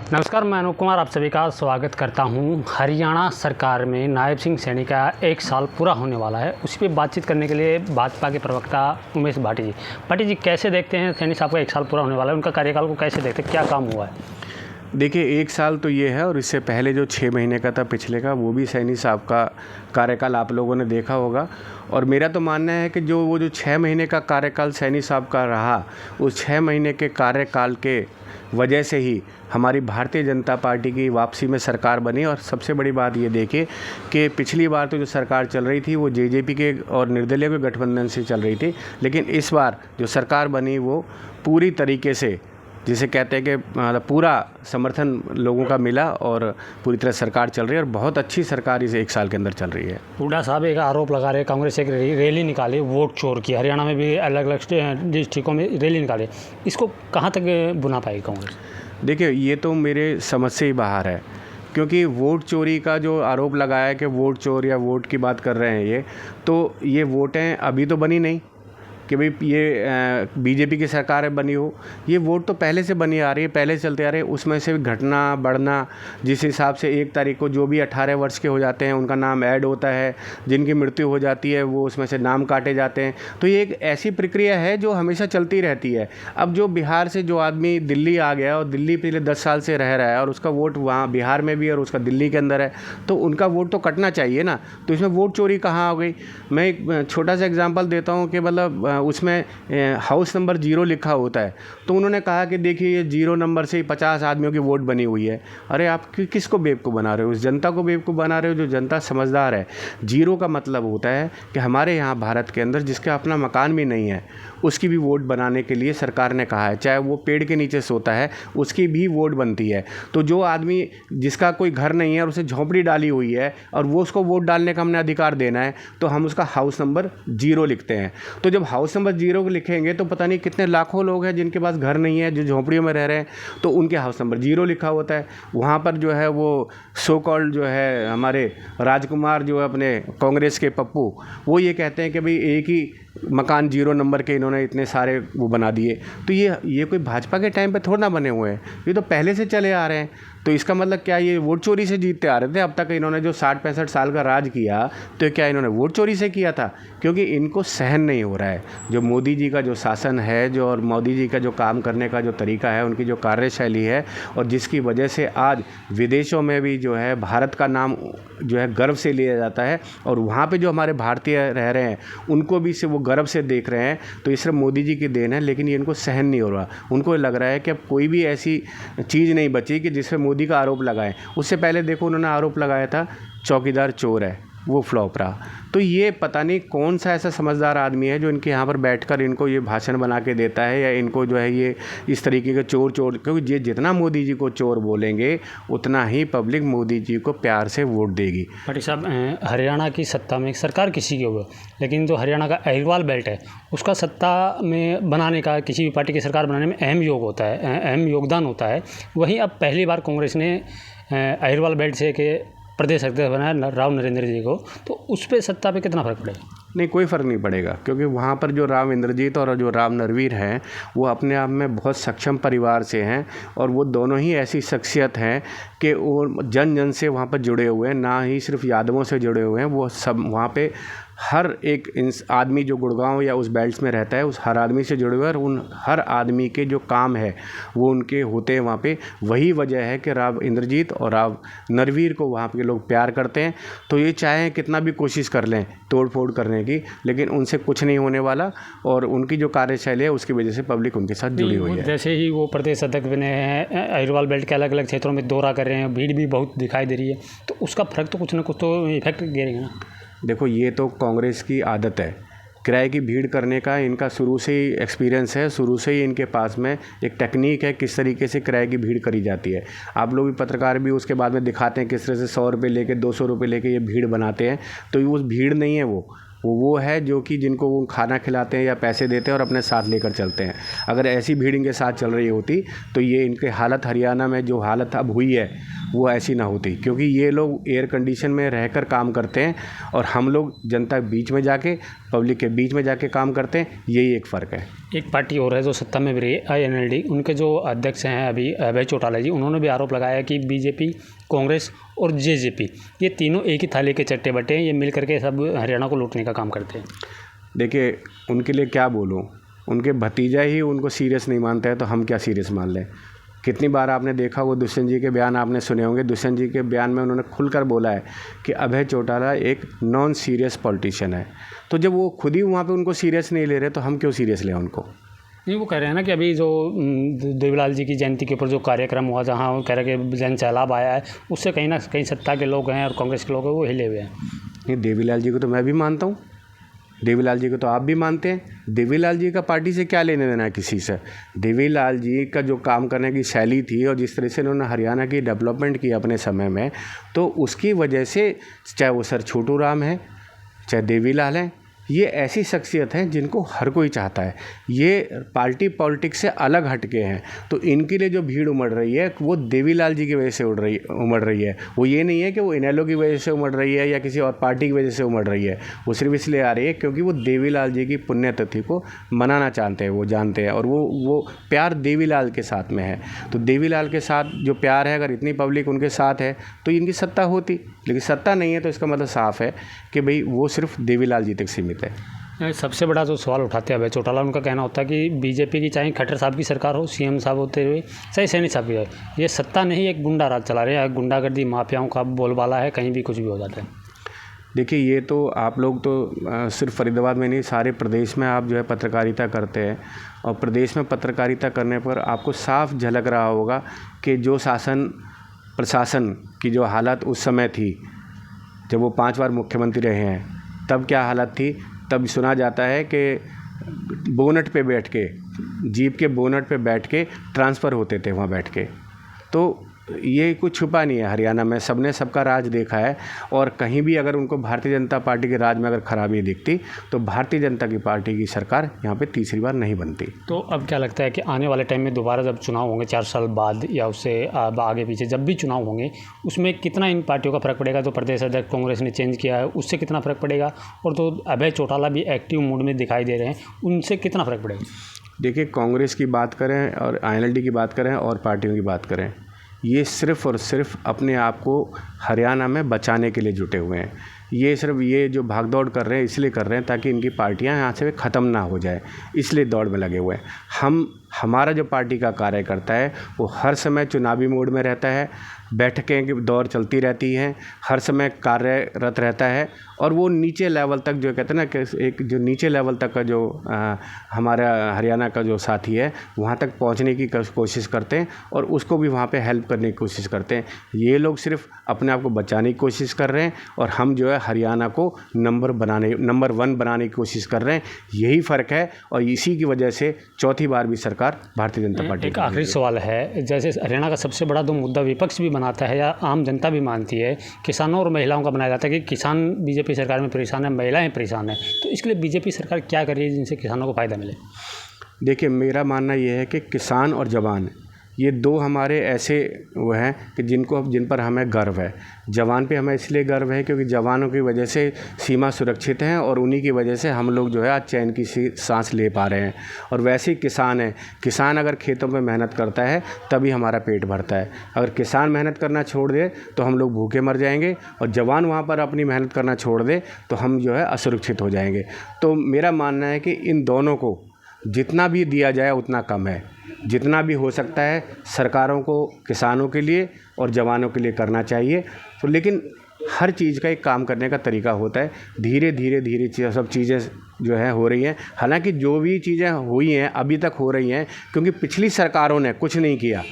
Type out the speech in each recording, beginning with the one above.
नमस्कार, मैं अनूप कुमार आप सभी का स्वागत करता हूं। हरियाणा सरकार में नायब सिंह सैनी का 1 साल पूरा होने वाला है। उसी पे बातचीत करने के लिए भाजपा के प्रवक्ता उमेश भाटी जी कैसे देखते हैं सैनी साहब का 1 साल पूरा होने वाला है, उनका कार्यकाल को कैसे देखते हैं, क्या काम हुआ है? देखिए, 1 साल तो ये है और इससे पहले जो 6 महीने का था पिछले का, वो भी सैनी साहब का कार्यकाल आप लोगों ने देखा होगा। और मेरा तो मानना है कि जो 6 महीने का कार्यकाल सैनी साहब का रहा, उस 6 महीने के कार्यकाल के वजह से ही हमारी भारतीय जनता पार्टी की वापसी में सरकार बनी। और सबसे बड़ी बात ये देखिए कि पिछली बार तो जो सरकार चल रही थी वो जेजेपी के और निर्दलीय के गठबंधन से चल रही थी, लेकिन इस बार जो सरकार बनी वो पूरी तरीके से, जिसे कहते हैं कि पूरा समर्थन लोगों का मिला और पूरी तरह सरकार चल रही है और बहुत अच्छी सरकार इस 1 साल के अंदर चल रही है। हुड्डा साहब एक आरोप लगा रहे, कांग्रेस एक रैली निकाली वोट चोर की, हरियाणा में भी अलग अलग डिस्ट्रिक्टों में रैली निकाली, इसको कहाँ तक बुना पाएगी कांग्रेस? देखिए, ये तो मेरे समझ से ही बाहर है, क्योंकि वोट चोरी का जो आरोप लगाया है कि वोट चोर या वोट की बात कर रहे हैं ये वोटें अभी तो बनी नहीं कि भाई ये बीजेपी की सरकार बनी हो। ये वोट तो पहले से बनी आ रही है, पहले चलते आ रहे हैं। उसमें से घटना बढ़ना, जिस हिसाब से 1 तारीख को जो भी 18 वर्ष के हो जाते हैं उनका नाम ऐड होता है, जिनकी मृत्यु हो जाती है वो उसमें से नाम काटे जाते हैं। तो ये एक ऐसी प्रक्रिया है जो हमेशा चलती रहती है। अब जो बिहार से जो आदमी दिल्ली आ गया और दिल्ली पिछले 10 साल से रह रहा है और उसका वोट वहाँ बिहार में भी और उसका दिल्ली के अंदर है, तो उनका वोट तो कटना चाहिए ना। तो इसमें वोट चोरी कहाँ हो गई? मैं एक छोटा सा एग्जाम्पल देता हूँ कि मतलब उसमें हाउस नंबर 0 लिखा होता है, तो उन्होंने कहा कि देखिए ये 0 नंबर से ही 50 आदमियों की वोट बनी हुई है। अरे आप किसको बेवकूफ़ बना रहे हो? उस जनता को बेवकूफ़ बना रहे हो जो जनता समझदार है। 0 का मतलब होता है कि हमारे यहाँ भारत के अंदर जिसका अपना मकान भी नहीं है उसकी भी वोट बनाने के लिए सरकार ने कहा है, चाहे वो पेड़ के नीचे सोता है उसकी भी वोट बनती है। तो जो आदमी जिसका कोई घर नहीं है और उसे झोंपड़ी डाली हुई है और वो उसको वोट डालने का हमने अधिकार देना है, तो हम उसका हाउस नंबर 0 लिखते हैं। तो जब हाउस नंबर 0 को लिखेंगे तो पता नहीं कितने लाखों लोग हैं जिनके पास घर नहीं है, जो झोंपड़ियों में रह रहे हैं, तो उनके हाउस नंबर 0 लिखा होता है। वहाँ पर जो है वो सो कॉल्ड जो है हमारे राजकुमार जो है अपने कांग्रेस के पप्पू, वो ये कहते हैं कि भाई एक ही मकान 0 नंबर के इन्होंने इतने सारे वो बना दिए। तो ये कोई भाजपा के टाइम पे थोड़ा ना बने हुए हैं, ये तो पहले से चले आ रहे हैं। तो इसका मतलब क्या, ये वोट चोरी से जीतते आ रहे थे अब तक? इन्होंने जो 60-65 साल का राज किया तो क्या इन्होंने वोट चोरी से किया था? क्योंकि इनको सहन नहीं हो रहा है जो मोदी जी का जो शासन है, जो और मोदी जी का जो काम करने का जो तरीका है, उनकी जो कार्यशैली है, और जिसकी वजह से आज विदेशों में भी जो है भारत का नाम जो है गर्व से लिया जाता है और वहाँ पे जो हमारे भारतीय रह रहे हैं उनको भी से वो गर्व से देख रहे हैं। तो ये सिर्फ मोदी जी की देन है, लेकिन ये इनको सहन नहीं हो रहा। उनको लग रहा है कि अब कोई भी ऐसी चीज़ नहीं बची कि जिसपे मोदी का आरोप लगाएं। उससे पहले देखो उन्होंने आरोप लगाया था चौकीदार चोर है, वो फ्लॉप रहा। तो ये पता नहीं कौन सा ऐसा समझदार आदमी है जो इनके यहाँ पर बैठकर इनको ये भाषण बना के देता है, या इनको जो है ये इस तरीके के चोर, क्योंकि ये जितना मोदी जी को चोर बोलेंगे उतना ही पब्लिक मोदी जी को प्यार से वोट देगी। भाटी साहब, हरियाणा की सत्ता में सरकार किसी की हो, लेकिन जो हरियाणा का अहिरवाल बेल्ट है उसका सत्ता में बनाने का, किसी भी पार्टी की सरकार बनाने में अहम योगदान होता है। वहीं अब पहली बार कांग्रेस ने अहिरवाल बेल्ट से के प्रदेश अध्यक्ष बनाया राव नरेंद्र जी को, तो उस पर सत्ता पे कितना फ़र्क पड़ेगा? नहीं, कोई फ़र्क नहीं पड़ेगा, क्योंकि वहाँ पर जो राव इंद्रजीत और जो राव नरवीर हैं वो अपने आप में बहुत सक्षम परिवार से हैं और वो दोनों ही ऐसी शख्सियत हैं कि वो जन जन से वहाँ पर जुड़े हुए हैं, ना ही सिर्फ यादवों से जुड़े हुए हैं। वो सब वहाँ पे हर एक आदमी जो गुड़गांव या उस बेल्ट में रहता है उस हर आदमी से जुड़े हुए हैं और उन हर आदमी के जो काम है वो उनके होते हैं वहाँ पे। वही वजह है कि राव इंद्रजीत और राव नरवीर को वहाँ के लोग प्यार करते हैं। तो ये चाहे कितना भी कोशिश कर लें तोड़ फोड़ करने की, लेकिन उनसे कुछ नहीं होने वाला और उनकी जो कार्यशैली है उसकी वजह से पब्लिक उनके साथ जुड़ी हुई है। जैसे ही वो प्रदेश अध्यक्ष बने हैं, अहिरवाल बेल्ट के अलग अलग क्षेत्रों में दौरा कर रहे हैं, भीड़ भी बहुत दिखाई दे रही है, तो उसका फ़र्क तो कुछ ना कुछ तो इफेक्ट गिरेगा ना। देखो, ये तो कांग्रेस की आदत है किराए की भीड़ करने का। इनका शुरू से ही एक्सपीरियंस है, शुरू से ही इनके पास में एक टेक्निक है किस तरीके से किराए की भीड़ करी जाती है। आप लोग भी पत्रकार भी उसके बाद में दिखाते हैं किस तरह से 100 रुपये लेके 200 रुपये लेके ये भीड़ बनाते हैं। तो ये उस भीड़ नहीं है, वो है जो कि जिनको वो खाना खिलाते हैं या पैसे देते हैं और अपने साथ लेकर चलते हैं। अगर ऐसी भीड़ इनके साथ चल रही होती तो ये इनके हालत हरियाणा में जो हालत अब हुई है वो ऐसी ना होती, क्योंकि ये लोग एयर कंडीशन में रहकर काम करते हैं और हम लोग जनता के बीच में जाके, पब्लिक के बीच में जाके काम करते हैं। यही एक फ़र्क है। एक पार्टी और है जो सत्ता में भी रही है, INLD, उनके जो अध्यक्ष हैं अभी अभय चौटाला जी, उन्होंने भी आरोप लगाया कि बीजेपी, कांग्रेस और JJP ये तीनों एक ही थाली के चट्टे बट्टे हैं, ये मिल करके सब हरियाणा को लूटने का काम करते हैं। देखिए, उनके लिए क्या बोलूँ, उनके भतीजा ही उनको सीरियस नहीं मानता है तो हम क्या सीरियस मान लें। कितनी बार आपने देखा, वो दुष्यंत जी के बयान आपने सुने होंगे। दुष्यंत जी के बयान में उन्होंने खुलकर बोला है कि अभय चौटाला एक नॉन सीरियस पॉलिटिशियन है। तो जब वो खुद ही वहाँ पे उनको सीरियस नहीं ले रहे तो हम क्यों सीरियस लें उनको। नहीं, वो कह रहे हैं ना कि अभी जो देवीलाल जी की जयंती के ऊपर जो कार्यक्रम हुआ, जहाँ वो कह रहे हैं कि जन सैलाब आया है, उससे कहीं ना कहीं सत्ता के लोग हैं और कांग्रेस के लोग हैं वो हिले हुए हैं। नहीं, देवीलाल जी को तो मैं भी मानता हूँ, देवीलाल जी को तो आप भी मानते हैं। देवीलाल जी का पार्टी से क्या लेने देना है किसी से। देवीलाल जी का जो काम करने की शैली थी और जिस तरह से उन्होंने हरियाणा की डेवलपमेंट की अपने समय में, तो उसकी वजह से चाहे वो सर छोटू राम है, चाहे देवीलाल हैं, ये ऐसी शख्सियत हैं जिनको हर कोई चाहता है। ये पार्टी पॉलिटिक्स से अलग हटके हैं, तो इनके लिए जो भीड़ उमड़ रही है वो देवीलाल जी की वजह से उमड़ रही है। वो ये नहीं है कि वो इनेलो की वजह से उमड़ रही है या किसी और पार्टी की वजह से उमड़ रही है। वो सिर्फ इसलिए आ रही है क्योंकि वो देवीलाल जी की पुण्यतिथि को मनाना चाहते हैं, वो जानते हैं, और वो प्यार देवीलाल के साथ में है। तो देवीलाल के साथ जो प्यार है, अगर इतनी पब्लिक उनके साथ है तो इनकी सत्ता होती, लेकिन सत्ता नहीं है, तो इसका मतलब साफ है कि भाई वो सिर्फ देवीलाल जी तक सीमित है। सबसे बड़ा जो सवाल उठाते हैं अभय चौटाला, उनका कहना होता है कि बीजेपी की चाहे खट्टर साहब की सरकार हो, CM साहब होते हुए, चाहे सैनी साहब की हो, ये सत्ता नहीं एक गुंडा राज चला रहे हैं, गुंडागर्दी माफियाओं का बोलबाला है, कहीं भी कुछ भी हो जाता है। देखिए, ये तो आप लोग तो सिर्फ फरीदाबाद में नहीं, सारे प्रदेश में आप जो है पत्रकारिता करते हैं, और प्रदेश में पत्रकारिता करने पर आपको साफ झलक रहा होगा कि जो प्रशासन की जो हालत उस समय थी, जब वो 5 बार मुख्यमंत्री रहे हैं, तब क्या हालत थी। तब सुना जाता है कि बोनट पे बैठ के, जीप के बोनट पे बैठ के ट्रांसफ़र होते थे वहाँ बैठ के। तो ये कुछ छुपा नहीं है, हरियाणा में सबने सबका राज देखा है, और कहीं भी अगर उनको भारतीय जनता पार्टी के राज में अगर खराबी दिखती तो भारतीय जनता की पार्टी की सरकार यहाँ पे तीसरी बार नहीं बनती। तो अब क्या लगता है कि आने वाले टाइम में दोबारा जब चुनाव होंगे 4 साल बाद या उससे आगे पीछे जब भी चुनाव होंगे, उसमें कितना इन पार्टियों का फ़र्क पड़ेगा। जो प्रदेश अध्यक्ष कांग्रेस ने चेंज किया है उससे कितना फ़र्क पड़ेगा, और जो अभय चौटाला भी एक्टिव मूड में दिखाई दे रहे हैं उनसे कितना फ़र्क पड़ेगा। देखिए, कांग्रेस की बात करें और INLD की बात करें और पार्टियों की बात करें, ये सिर्फ़ और सिर्फ अपने आप को हरियाणा में बचाने के लिए जुटे हुए हैं। ये सिर्फ ये जो भागदौड़ कर रहे हैं इसलिए कर रहे हैं ताकि इनकी पार्टियां यहाँ से ख़त्म ना हो जाए, इसलिए दौड़ में लगे हुए हैं। हमारा जो पार्टी का कार्यकर्ता है वो हर समय चुनावी मोड में रहता है, बैठकें की दौर चलती रहती हैं, हर समय कार्यरत रहता है, और वो नीचे लेवल तक जो कहते हैं ना कि एक जो नीचे लेवल तक का जो हमारा हरियाणा का जो साथी है वहाँ तक पहुँचने की कोशिश करते हैं और उसको भी वहाँ पे हेल्प करने की कोशिश करते हैं। ये लोग सिर्फ अपने आप को बचाने की कोशिश कर रहे हैं और हम जो है हरियाणा को नंबर 1 बनाने की कोशिश कर रहे हैं। यही फ़र्क है, और इसी की वजह से चौथी बार भी सरकार भारतीय जनता पार्टी। एक आखिरी सवाल है, जैसे हरियाणा का सबसे बड़ा जो मुद्दा विपक्ष भी बनाता है या आम जनता भी मानती है, किसानों और महिलाओं का बनाया जाता है कि किसान बीजेपी सरकार में परेशान है, महिलाएं परेशान हैं, तो इसके लिए बीजेपी सरकार क्या कर रही है जिनसे किसानों को फ़ायदा मिले। देखिए, मेरा मानना ये है कि किसान और जवान ये 2 हमारे ऐसे वो हैं कि जिन पर हमें गर्व है। जवान पे हमें इसलिए गर्व है क्योंकि जवानों की वजह से सीमा सुरक्षित हैं और उन्हीं की वजह से हम लोग जो है आज चैन की सांस ले पा रहे हैं। और वैसे ही किसान है, किसान अगर खेतों में मेहनत करता है तभी हमारा पेट भरता है। अगर किसान मेहनत करना छोड़ दे तो हम लोग भूखे मर जाएंगे, और जवान वहाँ पर अपनी मेहनत करना छोड़ दे तो हम जो है असुरक्षित हो जाएंगे। तो मेरा मानना है कि इन दोनों को जितना भी दिया जाए उतना कम है। जितना भी हो सकता है सरकारों को किसानों के लिए और जवानों के लिए करना चाहिए। तो लेकिन हर चीज़ का एक काम करने का तरीका होता है। धीरे धीरे सब चीज़ें जो है हो रही हैं। हालांकि जो भी चीज़ें हुई हैं अभी तक हो रही हैं क्योंकि पिछली सरकारों ने कुछ नहीं किया।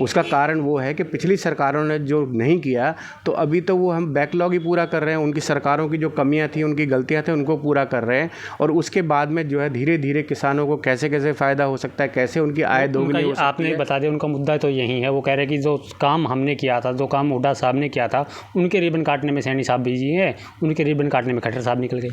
उसका कारण वो है कि पिछली सरकारों ने जो नहीं किया तो अभी तो वो हम बैकलॉग ही पूरा कर रहे हैं। उनकी सरकारों की जो कमियां थी, उनकी गलतियां थी, उनको पूरा कर रहे हैं। और उसके बाद में जो है धीरे धीरे किसानों को कैसे कैसे फ़ायदा हो सकता है, कैसे उनकी आय दोगुनी हो सकती है। आपने बता दिया, उनका मुद्दा तो यही है। वो कह रहे हैं कि जो काम हमने किया था, जो काम हुड्डा साहब ने किया था, उनके रिबन काटने में सैनी साहब बिजी हैं, उनके रिबन काटने में खट्टर साहब निकल गए।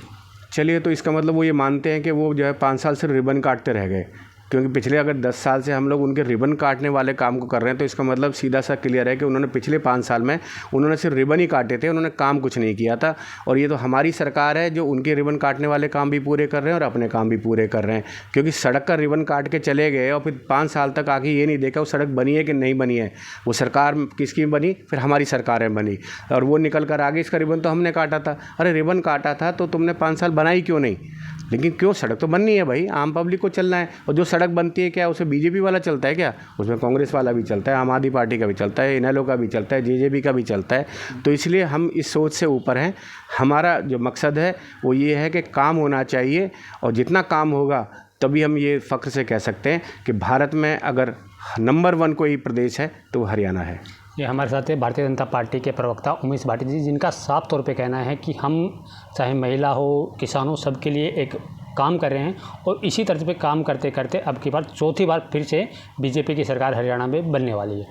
चलिए, तो इसका मतलब वो ये मानते हैं कि वो जो है 5 साल से रिबन काटते रह गए। क्योंकि पिछले अगर 10 साल से हम लोग उनके रिबन काटने वाले काम को कर रहे हैं तो इसका मतलब सीधा सा क्लियर है कि उन्होंने पिछले 5 साल में उन्होंने सिर्फ रिबन ही काटे थे, उन्होंने काम कुछ नहीं किया था। और ये तो हमारी सरकार है जो उनके रिबन काटने वाले काम भी पूरे कर रहे हैं और अपने काम भी पूरे कर रहे हैं। क्योंकि सड़क का रिबन काट के चले गए और फिर 5 साल तक आके ये नहीं देखा वो सड़क बनी है कि नहीं बनी है। वो सरकार किसकी बनी, फिर हमारी सरकारें बनी, और वो निकल कर आगे इसका रिबन तो हमने काटा था। अरे रिबन काटा था तो तुमने 5 साल बनाई क्यों नहीं? लेकिन क्यों, सड़क तो बननी है भाई, आम पब्लिक को चलना है। और जो सड़क बनती है क्या उसे बीजेपी वाला चलता है क्या? उसमें कांग्रेस वाला भी चलता है, आम आदमी पार्टी का भी चलता है, इनेलो का भी चलता है, जेजेपी का भी चलता है। तो इसलिए हम इस सोच से ऊपर हैं। हमारा जो मकसद है वो ये है कि काम होना चाहिए, और जितना काम होगा तभी हम ये फ़ख्र से कह सकते हैं कि भारत में अगर नंबर 1 कोई प्रदेश है तो वो हरियाणा है। ये हमारे साथ है भारतीय जनता पार्टी के प्रवक्ता उमेश भाटी जी, जिनका साफ तौर पे कहना है कि हम चाहे महिला हो, किसान हो, सबके लिए एक काम कर रहे हैं, और इसी तरह पे काम करते करते अब की बार चौथी बार फिर से बीजेपी की सरकार हरियाणा में बनने वाली है।